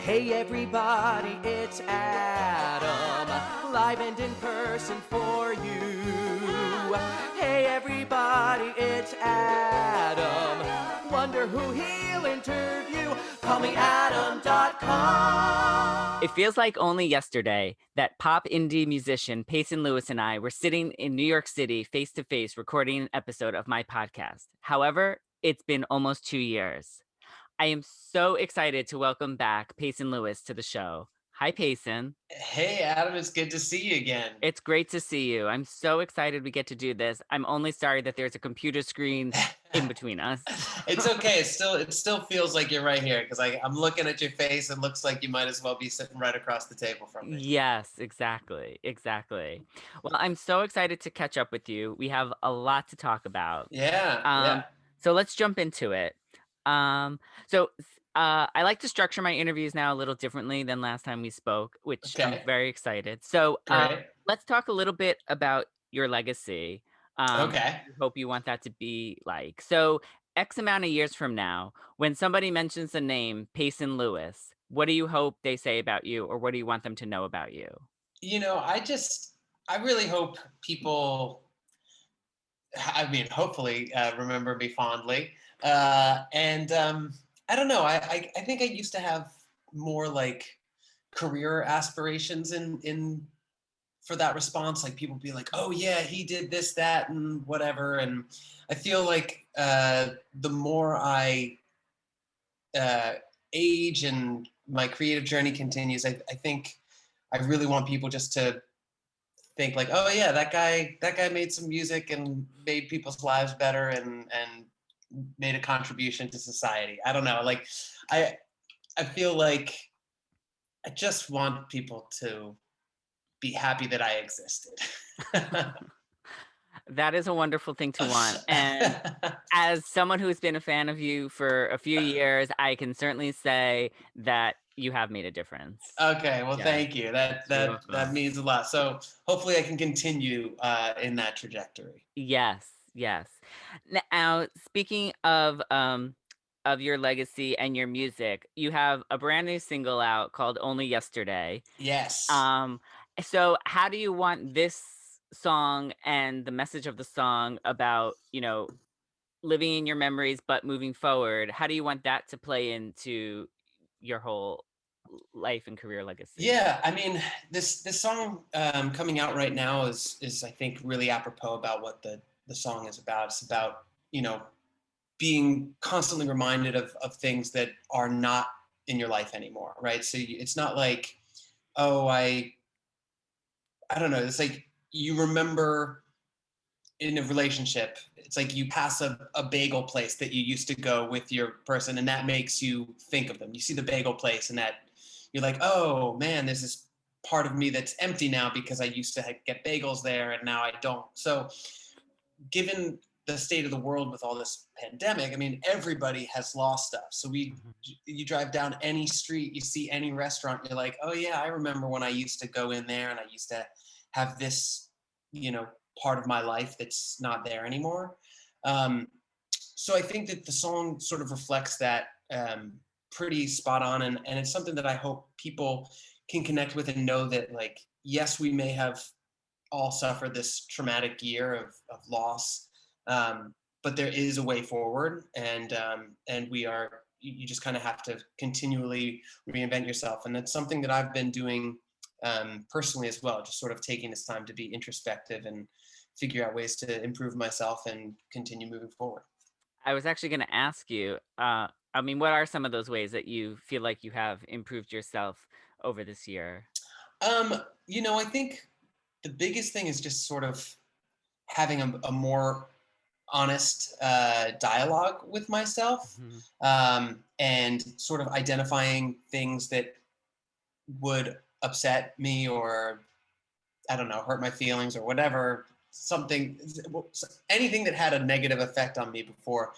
Hey everybody, it's Adam, live and in person for you. Hey everybody, it's Adam, wonder who he'll interview. Call me Adam.com. It feels like only yesterday that pop indie musician Payson Lewis and I were sitting in New York City face to face recording an episode of my podcast. However, it's been almost 2 years. I am so excited to welcome back Payson Lewis to the show. Hi, Payson. Hey, Adam, it's good to see you again. It's great to see you. I'm so excited we get to do this. I'm only sorry that there's a computer screen in between us. It's okay. It still feels like you're right here because I'm looking at your face and looks like you might as well be sitting right across the table from me. Yes, exactly. Well, I'm so excited to catch up with you. We have a lot to talk about. Yeah. So let's jump into it. I like to structure my interviews now a little differently than last time we spoke, which I'm Okay. very excited. So Great. let's talk a little bit about your legacy. Okay. I hope you want that to be like. So X amount of years from now, when somebody mentions the name Payson Lewis, what do you hope they say about you, or what do you want them to know about you? I really hope people, hopefully remember me fondly. I don't know. I think I used to have more like career aspirations in for that response. Like people be like, oh yeah, he did this, that, and whatever. And I feel like the more I age and my creative journey continues, I think I really want people just to think like, oh yeah, that guy made some music and made people's lives better and made a contribution to society. I don't know. Like I feel like I just want people to be happy that I existed. That is a wonderful thing to want. And as someone who's been a fan of you for a few years, I can certainly say that you have made a difference. Okay, well, Yeah. thank you. That You're that welcome. means a lot. So hopefully I can continue in that trajectory. Yes. Now, speaking of your legacy and your music, you have a brand new single out called Only Yesterday. Yes. So how do you want this song and the message of the song about, living in your memories but moving forward, how do you want that to play into your whole life and career legacy? Yeah, I mean, this song coming out right now is I think really apropos about what the song is about. It's about being constantly reminded of things that are not in your life anymore, right? So it's not like, oh, I don't know. It's like you remember in a relationship, it's like you pass a bagel place that you used to go with your person, and that makes you think of them. You see the bagel place, and that you're like, oh man, there's this part of me that's empty now because I used to get bagels there, and now I don't. So, given the state of the world with all this pandemic, I mean, everybody has lost stuff. So you drive down any street, you see any restaurant, you're like, oh yeah, I remember when I used to go in there and I used to have this, part of my life that's not there anymore. So I think that the song sort of reflects that pretty spot on, and it's something that I hope people can connect with and know that, like, yes, we may have all suffered this traumatic year of loss, but there is a way forward, and you just kind of have to continually reinvent yourself, and that's something that I've been doing personally as well, just sort of taking this time to be introspective and figure out ways to improve myself and continue moving forward. I was actually going to ask you, what are some of those ways that you feel like you have improved yourself over this year? I think the biggest thing is just sort of having a more honest dialogue with myself, and sort of identifying things that would upset me or, I don't know, hurt my feelings or whatever, anything that had a negative effect on me before.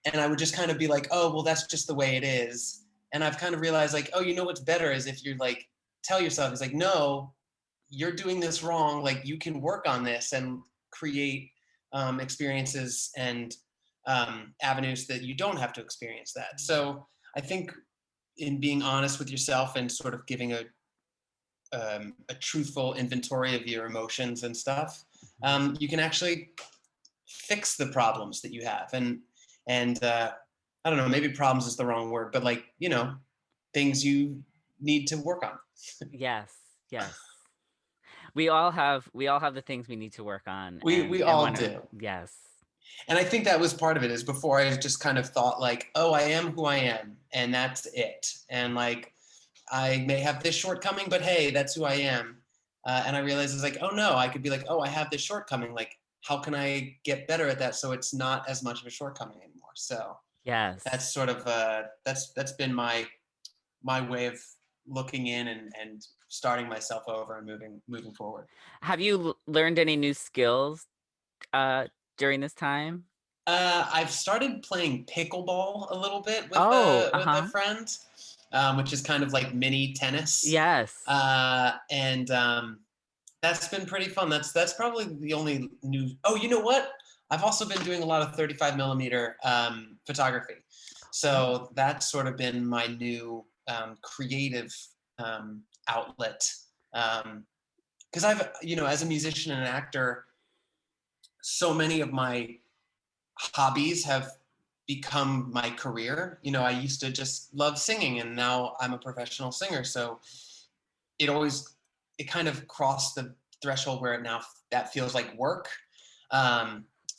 And I would just kind of be like, oh, well, that's just the way it is. And I've kind of realized, like, oh, what's better is if you're like, tell yourself, it's like, no, you're doing this wrong. Like, you can work on this and create experiences and avenues that you don't have to experience that. So I think in being honest with yourself and sort of giving a truthful inventory of your emotions and stuff, you can actually fix the problems that you have. And I don't know, maybe problems is the wrong word, but like, things you need to work on. Yes, yes. We all have the things we need to work on. We all do. Yes. And I think that was part of it, is before I just kind of thought like, oh, I am who I am and that's it. And like, I may have this shortcoming, but hey, that's who I am. And I realized it's like, oh no, I could be like, oh, I have this shortcoming. Like, how can I get better at that so it's not as much of a shortcoming anymore? So Yes. that's sort of that's been my way of looking in and starting myself over and moving forward. Have you learned any new skills during this time? I've started playing pickleball a little bit with with a friend, which is kind of like mini tennis. Yes. And that's been pretty fun. That's probably the only new. Oh, you know what? I've also been doing a lot of 35 millimeter photography. So that's sort of been my new creative outlet. Because I've, as a musician and an actor, so many of my hobbies have become my career. I used to just love singing, and now I'm a professional singer. So it kind of crossed the threshold where now that feels like work.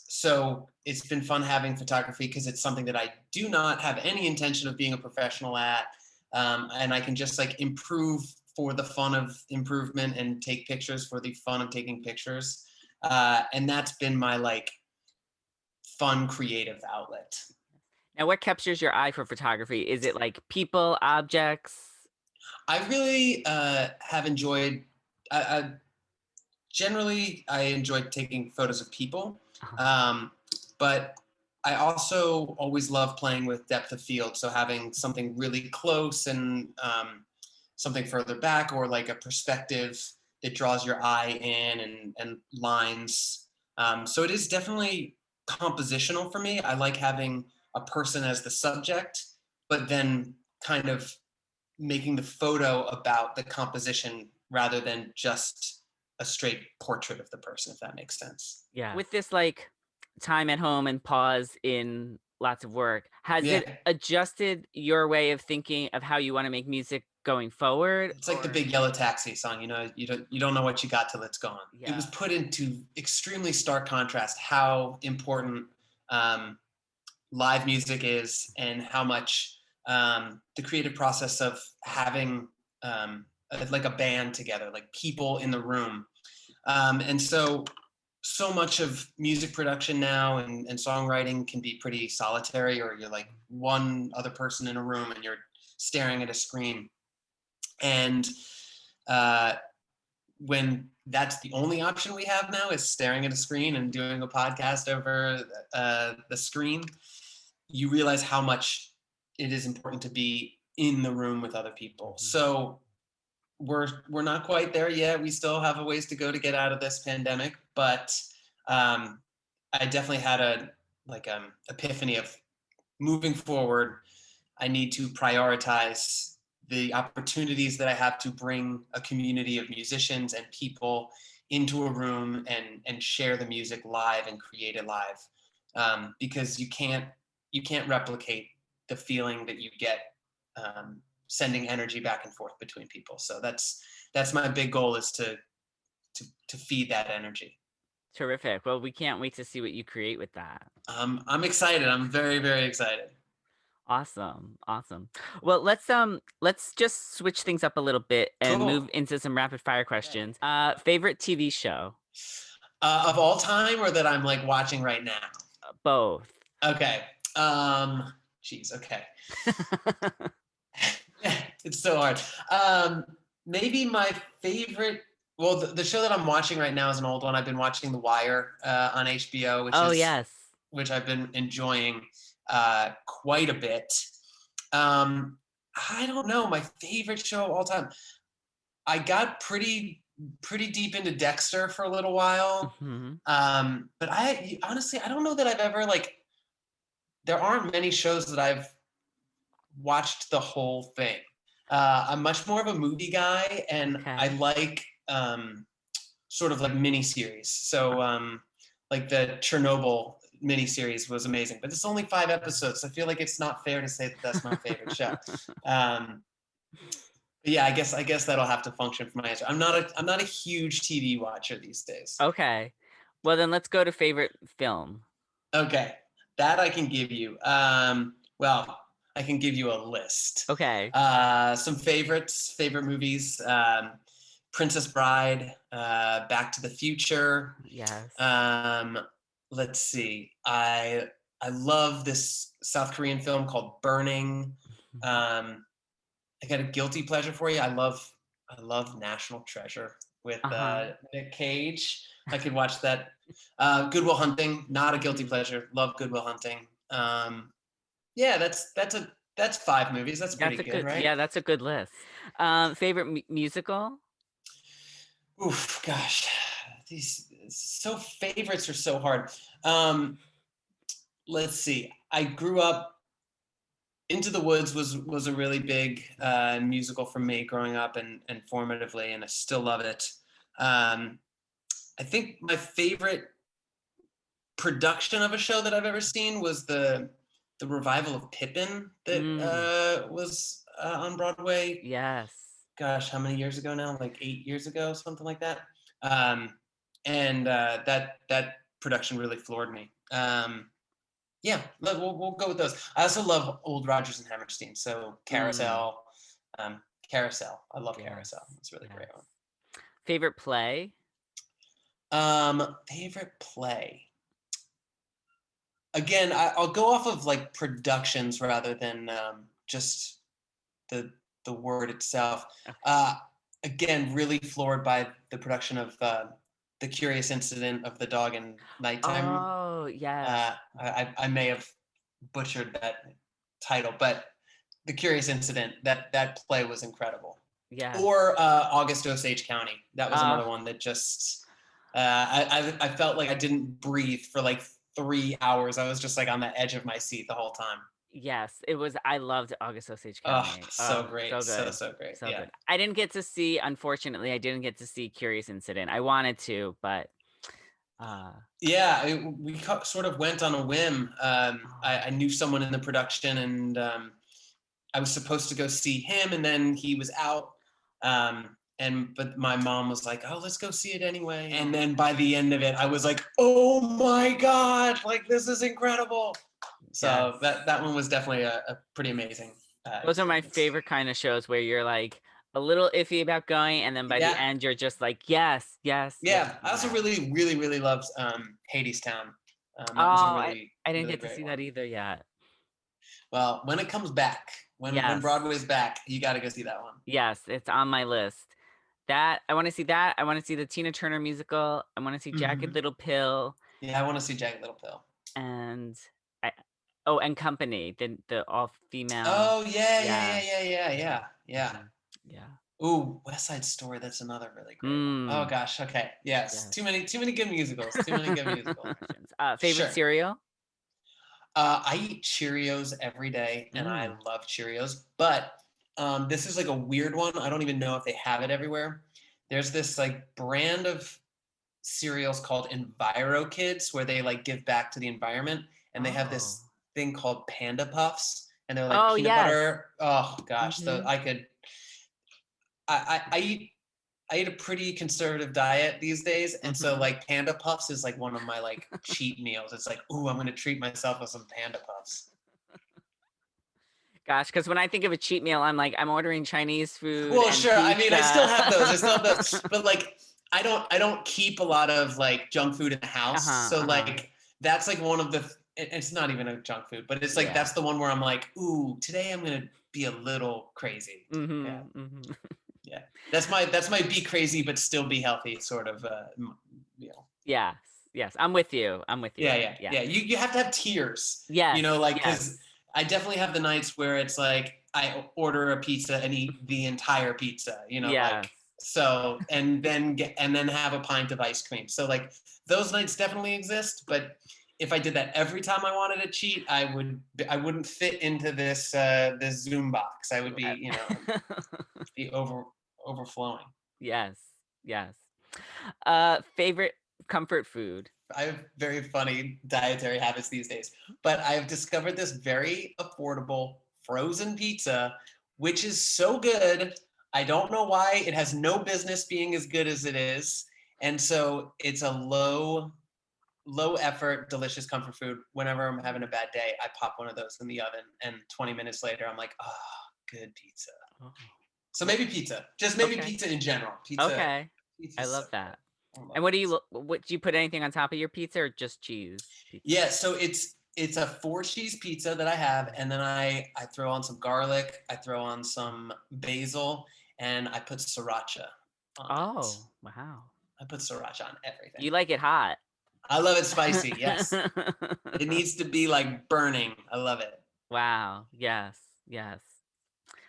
So it's been fun having photography because it's something that I do not have any intention of being a professional at. And I can just like improve for the fun of improvement and take pictures for the fun of taking pictures. And that's been my like fun creative outlet. Now, what captures your eye for photography? Is it like people, objects? I really have enjoyed, generally, I enjoyed taking photos of people, but I also always love playing with depth of field. So having something really close and something further back, or like a perspective that draws your eye in and lines. So it is definitely compositional for me. I like having a person as the subject, but then kind of making the photo about the composition rather than just a straight portrait of the person, if that makes sense. Yeah. With this like time at home and pause in lots of work, has it adjusted your way of thinking of how you want to make music going forward? It's like the Big Yellow Taxi song, you don't know what you got till it's gone. Yeah. It was put into extremely stark contrast how important live music is, and how much the creative process of having like a band together, like people in the room. And so much of music production now and songwriting can be pretty solitary, or you're like one other person in a room and you're staring at a screen. And when that's the only option we have now, is staring at a screen and doing a podcast over the screen, you realize how much it is important to be in the room with other people. So we're not quite there yet. We still have a ways to go to get out of this pandemic, but I definitely had a epiphany of moving forward. I need to prioritize the opportunities that I have to bring a community of musicians and people into a room and share the music live and create it live, because you can't replicate the feeling that you get sending energy back and forth between people. So that's my big goal, is to feed that energy. Terrific. Well, we can't wait to see what you create with that. I'm excited. I'm very, very excited. Awesome. Well, let's just switch things up a little bit and move into some rapid fire questions. Favorite TV show? Of all time, or that I'm like watching right now? Both. Okay. Geez. Okay. It's so hard. Maybe my favorite. Well, the show that I'm watching right now is an old one. I've been watching The Wire on HBO, which I've been enjoying quite a bit. I don't know, my favorite show of all time. I got pretty deep into Dexter for a little while. But I honestly, I don't know that I've ever there aren't many shows that I've watched the whole thing. I'm much more of a movie guy, and Okay. I like sort of like miniseries. So like the Chernobyl miniseries was amazing, but it's only 5 episodes. So I feel like it's not fair to say that that's my favorite show. But yeah, I guess that'll have to function for my answer. I'm not a huge TV watcher these days. Okay. Well, then let's go to favorite film. Okay, that I can give you. Well, I can give you a list. Okay. Some favorite movies. Princess Bride, Back to the Future. Yes. Let's see. I love this South Korean film called Burning. I got a guilty pleasure for you. I love National Treasure with Nick Cage. I could watch that. Good Will Hunting, not a guilty pleasure. Love Good Will Hunting. Yeah, that's 5 movies. That's pretty good, right? Yeah, that's a good list. Favorite musical? Oof, gosh, these favorites are so hard. Let's see. I grew up. Into the Woods was a really big musical for me growing up and formatively, and I still love it. I think my favorite production of a show that I've ever seen was the revival of Pippin that was on Broadway. Yes. Gosh, how many years ago now? Like 8 years ago, something like that. And that production really floored me. Yeah, we'll go with those. I also love old Rodgers and Hammerstein. So Carousel. Carousel. I love Carousel. It's a really great one. Favorite play? Favorite play. Again, I'll go off of like productions rather than just the word itself. Again, really floored by the production of The Curious Incident of the Dog in Nighttime. Oh, yeah. I may have butchered that title, but The Curious Incident, that play was incredible. Yeah. Or August Osage County. That was another one that just, I felt like I didn't breathe for like 3 hours. I was just like on the edge of my seat the whole time. Yes, it was. I loved August Osage County. So great. So good. So great. So good. I didn't get to see, unfortunately, I didn't get to see Curious Incident. I wanted to, but. Yeah, we sort of went on a whim. I knew someone in the production, and I was supposed to go see him, and then he was out. But my mom was like, "Oh, let's go see it anyway." And then by the end of it, I was like, "Oh my God, like this is incredible." So that one was definitely a pretty amazing. Those are my favorite kind of shows where you're like a little iffy about going, and then by the end, you're just like, yes. Yeah, I also really, really, really loved Hadestown. I didn't get to see that either yet. Well, when it comes back, when Broadway's back, you got to go see that one. Yes, it's on my list. I want to see that. I want to see the Tina Turner musical. I want to see Jagged Little Pill. Yeah, I want to see Jagged Little Pill. And and Company, the all-female. Oh yeah. Ooh, West Side Story. That's another really great one. Oh gosh. Okay. Yes. Too many good musicals. Favorite cereal? I eat Cheerios every day, and I love Cheerios. But this is like a weird one. I don't even know if they have it everywhere. There's this like brand of cereals called Enviro Kids, where they like give back to the environment, and they have this thing called Panda Puffs, and they're like peanut butter. Oh gosh, I eat a pretty conservative diet these days, and so like Panda Puffs is like one of my like cheat meals. It's like, ooh, I'm gonna treat myself with some Panda Puffs. Gosh, because when I think of a cheat meal, I'm like, I'm ordering Chinese food. Well, sure. Pizza. I mean, I still have those. But like, I don't keep a lot of like junk food in the house. Like, that's like one of the. It's not even a junk food, but it's like that's the one where I'm like, ooh, today I'm gonna be a little crazy. Yeah, that's my be crazy but still be healthy sort of meal. Yes, I'm with you. Yeah. You have to have tiers. Yeah, because I definitely have the nights where it's like I order a pizza and eat the entire pizza. Like so, and then have a pint of ice cream. So like those nights definitely exist, but if I did that every time I wanted to cheat, I wouldn't fit into this Zoom box. I would be, be overflowing. Yes, yes. Favorite comfort food? I have very funny dietary habits these days, but I've discovered this very affordable frozen pizza, which is so good. I don't know why it has no business being as good as it is. And so it's a low effort, delicious comfort food. Whenever I'm having a bad day, I pop one of those in the oven, and 20 minutes later, I'm like, oh, good pizza. Oh, So maybe pizza, just maybe okay. pizza in general. Okay. Pizza's I love so that. good. I love And what do pizza. you put anything on top of your pizza or just cheese pizza? Yeah, so it's a 4-cheese pizza that I have, and then I throw on some garlic, I throw on some basil, and I put sriracha on it. Oh, wow. I put sriracha on everything. You like it hot. I love it spicy, yes. It needs to be like burning. I love it. Wow. Yes. Yes.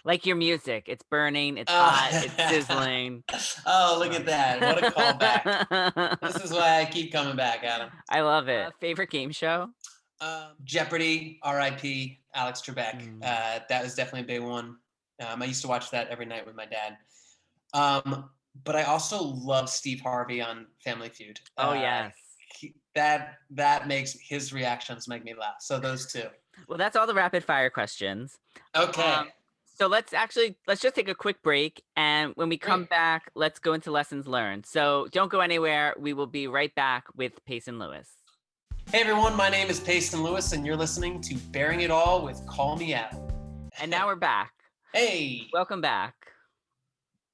Like your music. It's burning, it's Oh. hot, it's sizzling. Oh, look at that. What a callback. This is why I keep coming back, Adam. I love it. Favorite game show? Jeopardy, R.I.P. Alex Trebek. Mm. That was definitely a big one. I used to watch that every night with my dad. But I also love Steve Harvey on Family Feud. Oh, yes. That makes his reactions make me laugh. So those two. Well, that's all the rapid fire questions. Okay. So let's just take a quick break. And when we come back, let's go into lessons learned. So don't go anywhere. We will be right back with Payson Lewis. Hey everyone, my name is Payson Lewis, and you're listening to Bearing It All with Call Me Out. And now we're back. Hey. Welcome back.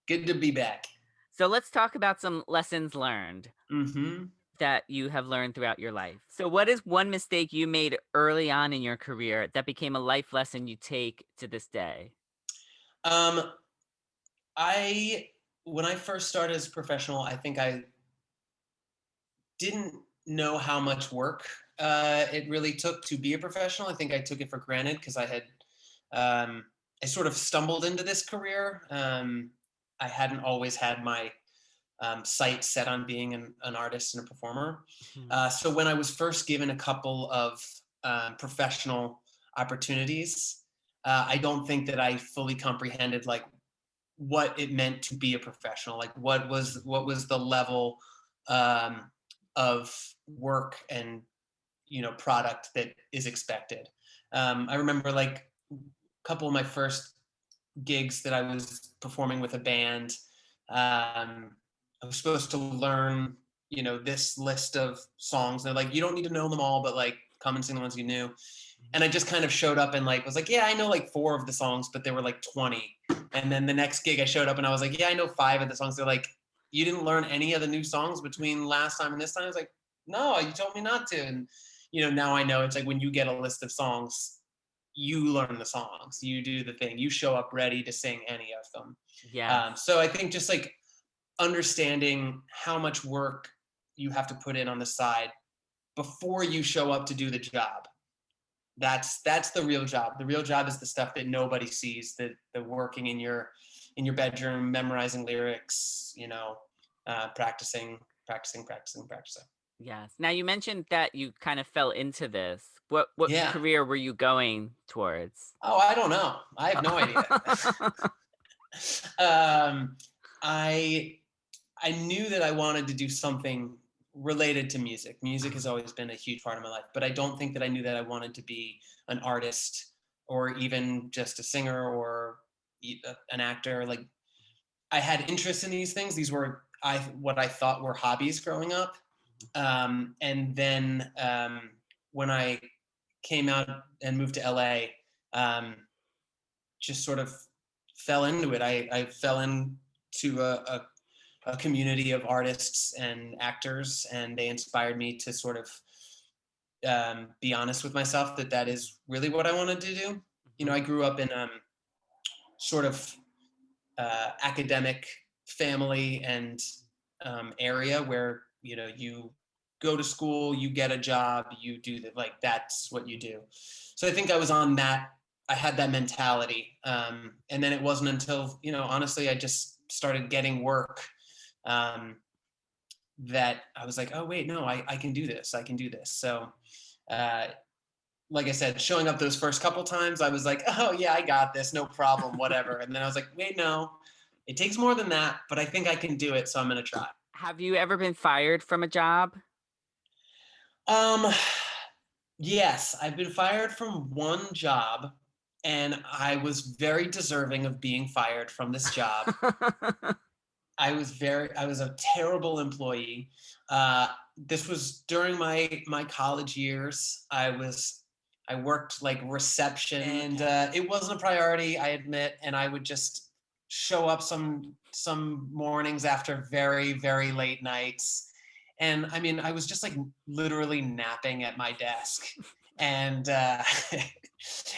Good to be back. So let's talk about some lessons learned Mm-hmm. that you have learned throughout your life. So what is one mistake you made early on in your career that became a life lesson you take to this day? When I first started as a professional, I think I didn't know how much work it really took to be a professional. I think I took it for granted because I sort of stumbled into this career. I hadn't always had my sight set on being an artist and a performer. So when I was first given a couple of professional opportunities, I don't think that I fully comprehended like what it meant to be a professional, like what was the level of work and product that is expected. I remember like a couple of my first gigs that I was performing with a band. I was supposed to learn this list of songs. They're like, you don't need to know them all, but like come and sing the ones you knew. And I just kind of showed up and like was like, yeah, I know like 4 of the songs, but there were like 20. And then the next gig I showed up and I was like, yeah, I know 5 of the songs. They're like, you didn't learn any of the new songs between last time and this time? I was like, no, you told me not to. And now I know it's like when you get a list of songs, you learn the songs, you do the thing, you show up ready to sing any of them. Yeah. So I think just like understanding how much work you have to put in on the side before you show up to do the job. That's the real job. The real job is the stuff that nobody sees, the working in your bedroom, memorizing lyrics, practicing. Yes. Now you mentioned that you kind of fell into this. What Yeah. career were you going towards? Oh, I don't know. I have no idea. I knew that I wanted to do something related to music. Music has always been a huge part of my life, but I don't think that I knew that I wanted to be an artist or even just a singer or an actor. Like I had interest in these things. These were what I thought were hobbies growing up. And then when I came out and moved to LA, just sort of fell into it. I fell into a community of artists and actors, and they inspired me to sort of be honest with myself that is really what I wanted to do. I grew up in sort of academic family and area where you go to school, you get a job, you do that, like that's what you do. So I think I was on that. I had that mentality, and then it wasn't until honestly I just started getting work that I was like, oh wait, no, I can do this. I can do this. So like I said, showing up those first couple times, I was like, oh yeah, I got this, no problem, whatever. And then I was like, wait, no, it takes more than that, but I think I can do it, so I'm gonna try. Have you ever been fired from a job? Um, yes, I've been fired from one job, and I was very deserving of being fired from this job. I was a terrible employee. This was during my college years. I worked like reception, and it wasn't a priority, I admit. And I would just show up some mornings after very, very late nights. And I mean, I was just like literally napping at my desk. And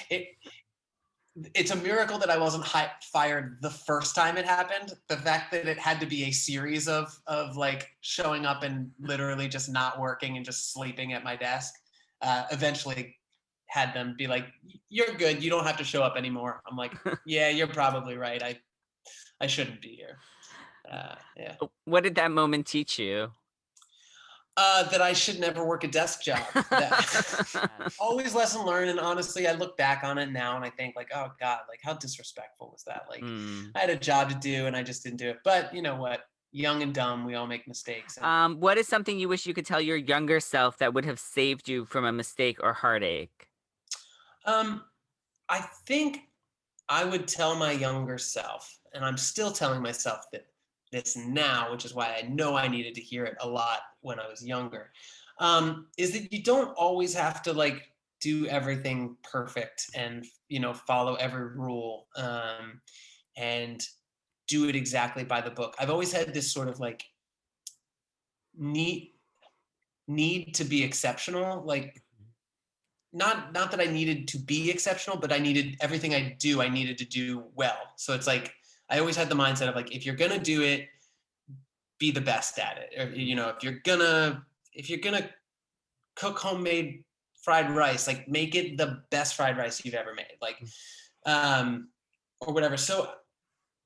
it it's a miracle that I wasn't fired the first time it happened. The fact that it had to be a series of like showing up and literally just not working and just sleeping at my desk, eventually had them be like, "You're good. You don't have to show up anymore." I'm like, "Yeah, you're probably right. I shouldn't be here." Yeah. What did that moment teach you? That I should never work a desk job. Always lesson learned. And honestly, I look back on it now and I think like, oh God, like how disrespectful was that? Like I had a job to do and I just didn't do it. But you know what? Young and dumb, we all make mistakes. What is something you wish you could tell your younger self that would have saved you from a mistake or heartache? I think I would tell my younger self, and I'm still telling myself that this now, which is why I know I needed to hear it a lot when I was younger, is that you don't always have to like do everything perfect and follow every rule, and do it exactly by the book. I've always had this sort of like need to be exceptional, like not that I needed to be exceptional, but I needed everything I needed to do well. So it's like I always had the mindset of like, if you're gonna do it, be the best at it. Or, if you're gonna cook homemade fried rice, like make it the best fried rice you've ever made, like or whatever. So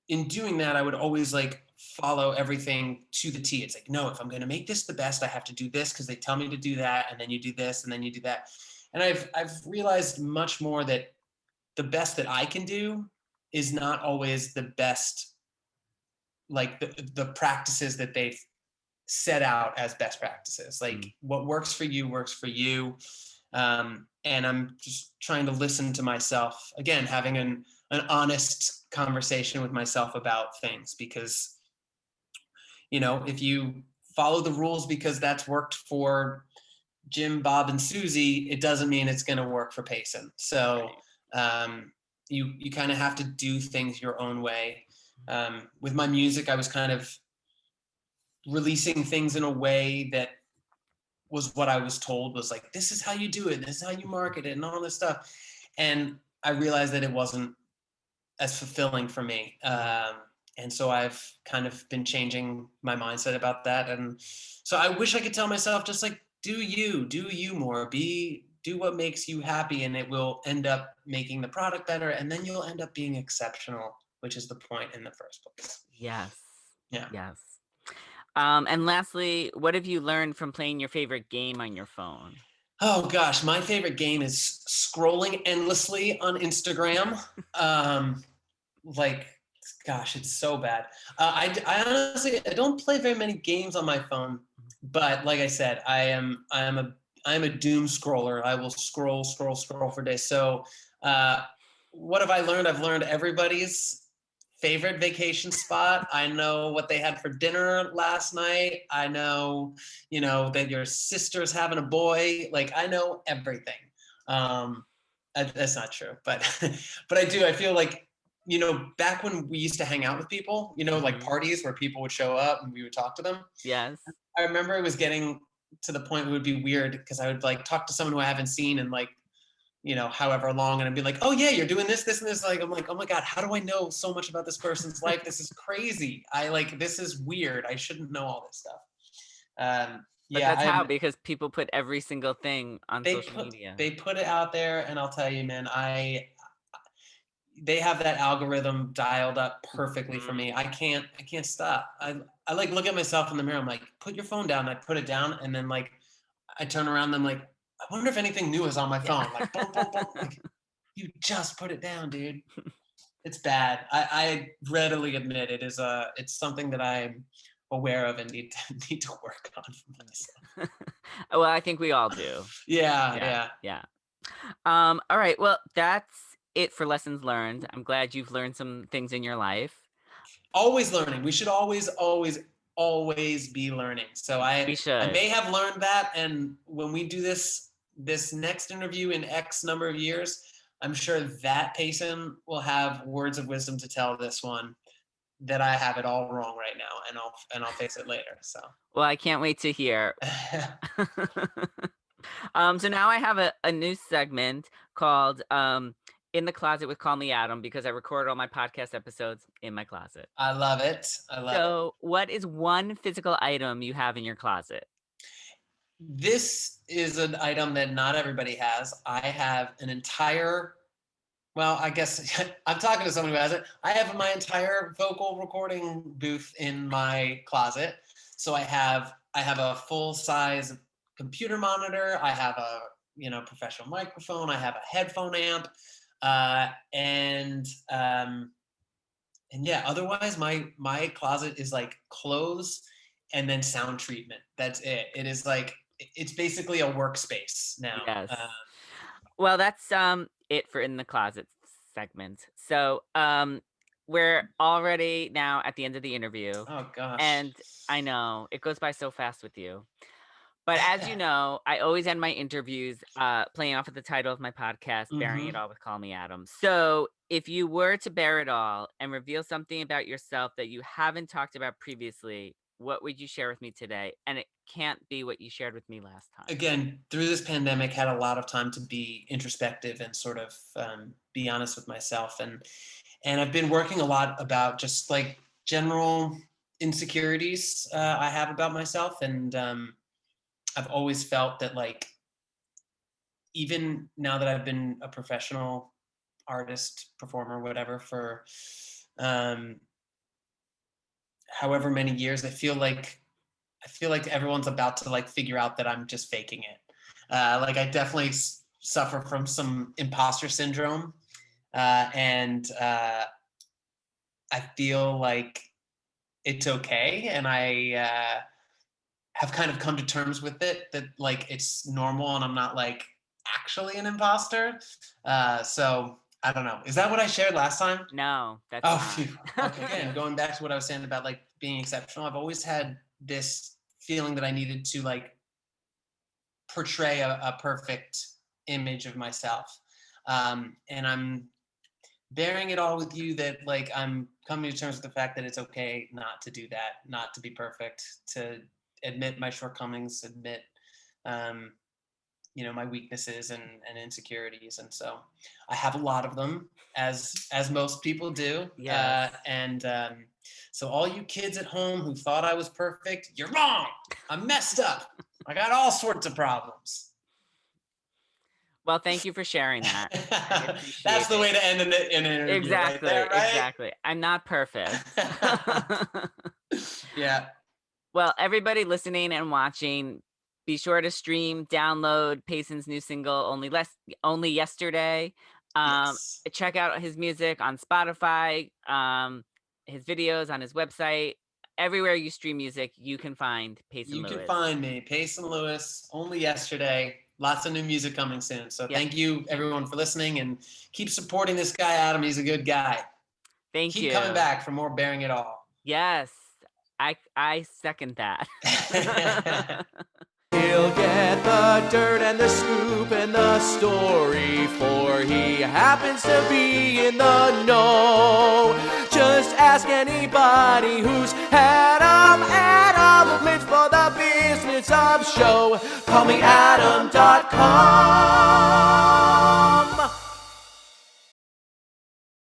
in doing that, I would always like follow everything to the T. It's like, no, if I'm gonna make this the best, I have to do this because they tell me to do that, and then you do this, and then you do that. And I've realized much more that the best that I can do is not always the best, like the practices that they've set out as best practices. Like what works for you works for you. And I'm just trying to listen to myself, again, having an honest conversation with myself about things, because if you follow the rules because that's worked for Jim, Bob, and Susie, it doesn't mean it's going to work for Payson. So you kind of have to do things your own way. With my music, I was kind of releasing things in a way that was what I was told was like, this is how you do it, this is how you market it, and all this stuff. And I realized that it wasn't as fulfilling for me. And so I've kind of been changing my mindset about that. And so I wish I could tell myself, just like, do you more, do what makes you happy, and it will end up making the product better. And then you'll end up being exceptional, which is the point in the first place. Yes. Yeah. Yes. And lastly, what have you learned from playing your favorite game on your phone? Oh gosh, my favorite game is scrolling endlessly on Instagram. Like, gosh, it's so bad. I honestly, I don't play very many games on my phone, but like I said, I am a doom scroller. I will scroll for days. So what have I learned? I've learned everybody's favorite vacation spot. I know what they had for dinner last night. I know, that your sister's having a boy. Like, I know everything. That's not true, but but I do. I feel like, back when we used to hang out with people, like parties where people would show up and we would talk to them. Yes. I remember it was getting to the point where it would be weird because I would like talk to someone who I haven't seen in like, however long, and I'd be like, oh yeah, you're doing this, and this. Like, I'm like, oh my God, how do I know so much about this person's life? This is crazy. This is weird. I shouldn't know all this stuff. But yeah, that's how, because people put every single thing on social media. They put it out there, and I'll tell you, man, they have that algorithm dialed up perfectly for me. I can't stop. I like look at myself in the mirror. I'm like, put your phone down. I put it down, and then like I turn around. And I'm like, I wonder if anything new is on my phone. Like, boom, boom, boom. Like, you just put it down, dude. It's bad. I readily admit it's something that I'm aware of and need to work on for myself. Well, I think we all do. Yeah. All right. Well, that's it for lessons learned. I'm glad you've learned some things in your life. Always learning. We should always be learning. So We I should. may have learned that, and when we do this next interview in X number of years, I'm sure that Payson will have words of wisdom to tell this one that I have it all wrong right now, and I'll fix it later. So. Well, I can't wait to hear. So now I have a new segment called In the Closet with Call Me Adam, because I record all my podcast episodes in my closet. I love it. So what is one physical item you have in your closet? This is an item that not everybody has. I have an entire, well, I guess I'm talking to someone who has it. I have my entire vocal recording booth in my closet. So I have a full size computer monitor. I have a professional microphone. I have a headphone amp, and yeah. Otherwise, my closet is like clothes and then sound treatment. That's it. It is like it's basically a workspace now. Yes. Well, that's it for In the Closet segment. So we're already now at the end of the interview. Oh gosh. And I know it goes by so fast with you. But as you know, I always end my interviews playing off of the title of my podcast, Bearing It All with Call Me Adam. So if you were to bear it all and reveal something about yourself that you haven't talked about previously, what would you share with me today? And it can't be what you shared with me last time. Again, through this pandemic, had a lot of time to be introspective and sort of be honest with myself. And I've been working a lot about just like general insecurities I have about myself. And I've always felt that, like, even now that I've been a professional artist, performer, whatever, for however many years, I feel like everyone's about to like figure out that I'm just faking it. Like I definitely suffer from some imposter syndrome, and I feel like it's okay, and I have kind of come to terms with it, that like it's normal and I'm not like actually an imposter. So I don't know. Is that what I shared last time? No, that's not. Okay. Again, going back to what I was saying about like being exceptional, I've always had this feeling that I needed to like portray a perfect image of myself. And I'm bearing it all with you, that like I'm coming to terms with the fact that it's okay not to do that, not to be perfect, to admit my shortcomings, admit my weaknesses and insecurities. And so I have a lot of them, as most people do. Yes. So all you kids at home who thought I was perfect, you're wrong. I'm messed up. I got all sorts of problems. Well, thank you for sharing that. That's the way to end an interview. Exactly, right there, right? Exactly. I'm not perfect. Yeah. Well, everybody listening and watching, be sure to stream, download Payson's new single, Only Yesterday. Yes. Check out his music on Spotify, his videos on his website. Everywhere you stream music, you can find Payson Lewis. You can find me, Payson Lewis, Only Yesterday. Lots of new music coming soon. So Thank you, everyone, for listening, and keep supporting this guy, Adam. He's a good guy. Thank you. Keep coming back for more Bearing It All. Yes, I second that. He'll get the dirt and the scoop and the story, for he happens to be in the know. Just ask anybody who's Adam. Adam lives for the business of show. CallMeAdam.com.